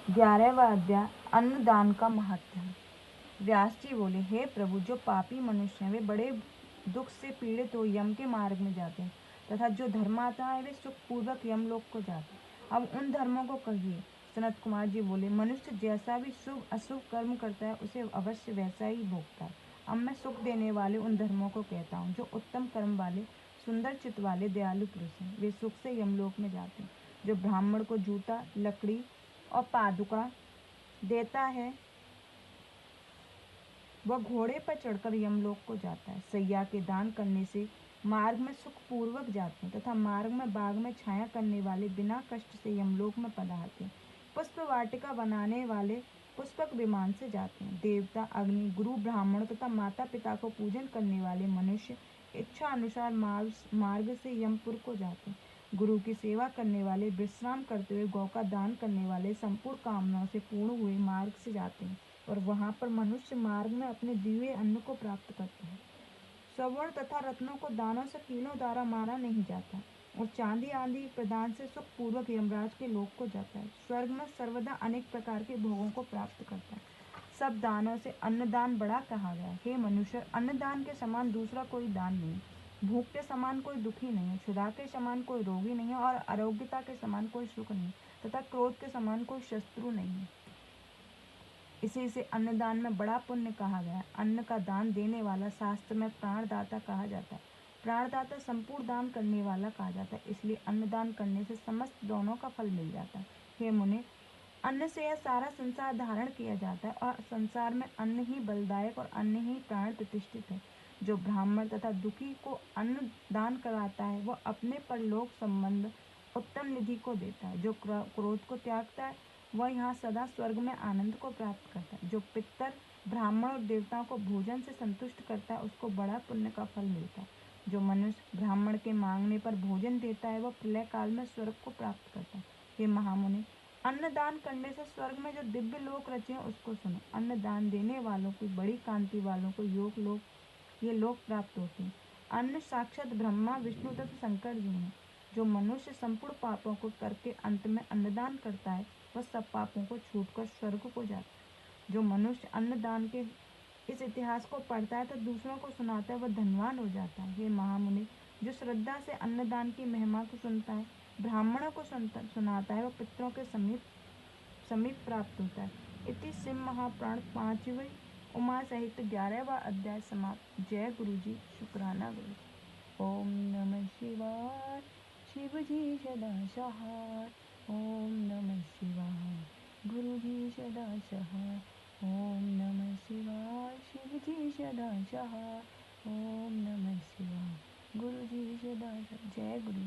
11वां अध्याय अन्नदान का महत्व। व्यास जी बोले, हे प्रभु, जो पापी मनुष्य हैं वे बड़े दुख से पीड़ित हो यम के मार्ग में जाते हैं, तथा जो धर्मात्मा है वे सुख पूर्वक यमलोक को जाते हैं। अब उन धर्मों को कहिए। सनत कुमार जी बोले, मनुष्य जैसा भी शुभ अशुभ कर्म करता है उसे अवश्य वैसा ही भोगता है। अब मैं सुख देने वाले उन धर्मों को कहता हूँ जो उत्तम कर्म वाले, सुंदर चित्त वाले, दयालु पुरुष हैं। वे सुख से यमलोक में जाते हैं। जो ब्राह्मण को जूता, लकड़ी और पादुका देता है वह घोड़े पर चढ़कर यमलोक को जाता है। सैया के दान करने से मार्ग में सुख पूर्वक जाते हैं, तथा मार्ग में बाग में छाया करने वाले बिना कष्ट से यमलोक में पधारते हैं। पुष्प वाटिका बनाने वाले पुष्पक विमान से जाते हैं। देवता, अग्नि, गुरु, ब्राह्मण तथा माता पिता को पूजन करने वाले मनुष्य इच्छा अनुसार मार्ग से यमपुर को जाते हैं। गुरु की सेवा करने वाले, विश्राम करते हुए गौ का दान करने वाले संपूर्ण कामनाओं से पूर्ण हुए मार्ग से जाते हैं, और वहाँ पर मनुष्य मार्ग में अपने दिव्य अन्न को प्राप्त करते हैं। स्वर्ण तथा रत्नों को दानों से कीलों द्वारा मारा नहीं जाता, और चांदी आदि प्रदान से सुख पूर्वक यमराज के लोक को जाता है। स्वर्ग में सर्वदा अनेक प्रकार के भोगों को प्राप्त करता है। सब दानों से अन्नदान बड़ा कहा गया। हे मनुष्य, अन्नदान के समान दूसरा कोई दान नहीं। भूख के समान कोई दुखी नहीं है, क्षुधा के समान कोई रोगी नहीं है, और अरोग्यता के समान कोई सुख नहीं, तथा क्रोध के समान कोई शत्रु नहीं है। इसी से अन्नदान में बड़ा पुण्य कहा गया है। अन्न का दान देने वाला शास्त्र में प्राणदाता कहा जाता है। प्राणदाता संपूर्ण दान करने वाला कहा जाता है, इसलिए अन्नदान करने से समस्त दोनों का फल मिल जाता है। हे मुने, अन्न से यह सारा संसार धारण किया जाता है, और संसार में अन्न ही बलदायक और अन्न ही प्राण प्रतिष्ठित है। जो ब्राह्मण तथा दुखी को अन्न दान कराता है वह अपने परलोक संबंध उत्तम निधि को देता है। जो क्रोध को त्यागता है वह यहाँ सदा स्वर्ग में आनंद को प्राप्त करता है। जो पितर, ब्राह्मण और देवताओं को भोजन से संतुष्ट करता है उसको बड़ा पुण्य का फल मिलता है। जो मनुष्य ब्राह्मण के मांगने पर भोजन देता है वह प्रलय काल में स्वर्ग को प्राप्त करता है। हे महामुनि, अन्नदान करने से स्वर्ग में जो दिव्य लोक रचे हैं उसको सुनो। अन्नदान देने वालों को, बड़ी कांति वालों को योग लोक, ये लोक प्राप्त होते हैं। अन्न साक्षात ब्रह्मा, विष्णु तथा शंकर जी हैं। जो मनुष्य संपूर्ण पापों को करके अंत में अन्नदान करता है वह सब पापों को छूटकर स्वर्ग को जाता है। जो मनुष्य अन्नदान के इस इतिहास को पढ़ता है तो दूसरों को सुनाता है वह धनवान हो जाता है। हे महामुनि, जो श्रद्धा से अन्नदान की महिमा को सुनता है, ब्राह्मणों को सुनाता है, वह पितरों के समीप प्राप्त होता है। इति सिंह महाप्राण 5वीं उमा सहित 11वां अध्याय समाप्त। जय गुरु जी, शुक्राना गुरु। ओम नमः शिवाय। शिव जी सदा सहाय। ओम नमः शिवाय। गुरु जी सदा सहाय। ओम नमः शिवाय। शिव जी सदा सहाय। ओम नमः शिवाय। गुरु जी सदा सहाय। जय गुरु।